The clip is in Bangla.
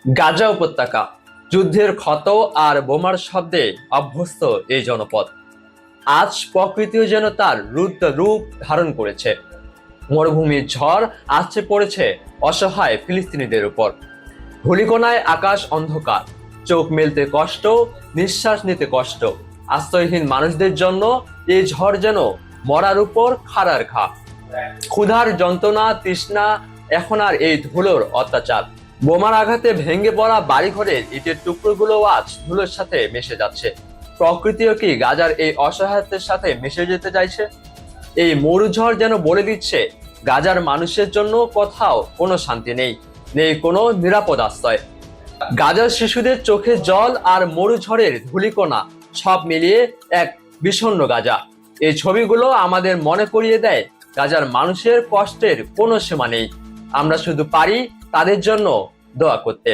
গাজা উপত্যকা, যুদ্ধের ক্ষত আর বোমার শব্দে অভ্যস্ত এই জনপদ আজ প্রকৃতিও যেন তার রুদ্র রূপ ধারণ করেছে। মরুভূমির ঝড় আসছে পড়েছে অসহায় ফিলিস্তিনিদের উপর। ধূলিকণায় আকাশ অন্ধকার, চোখ মেলতে কষ্ট, নিঃশ্বাস নিতে কষ্ট। আশ্রয়হীন মানুষদের জন্য এই ঝড় যেন মরার উপর খাড়ার ঘা। ক্ষুধার যন্ত্রণা, তৃষ্ণা, এখন আর এই ধুলোর অত্যাচার। বোমার আঘাতে ভেঙে পড়া বাড়িঘরের ইটের টুকরোগুলো আজ ধুলোর সাথে মিশে যাচ্ছে। প্রকৃতিও কি গাজার এই অসহায়ত্বের সাথে মিশে যেতে চাইছে? এই মরুঝড় যেন বলে দিচ্ছে, গাজার মানুষের জন্য কোথাও কোনো শান্তি নেই, নেই কোনো নিরাপদ আশ্রয়। গাজার শিশুদের চোখে জল আর মরুঝড়ের ধূলিকণা সব মিলিয়ে এক বিষণ্ণ গাজা। এই ছবিগুলো আমাদের মনে করিয়ে দেয়, গাজার মানুষের কষ্টের কোনো সীমা নেই। আমরা শুধু পারি তাদের জন্য দোয়া করতে।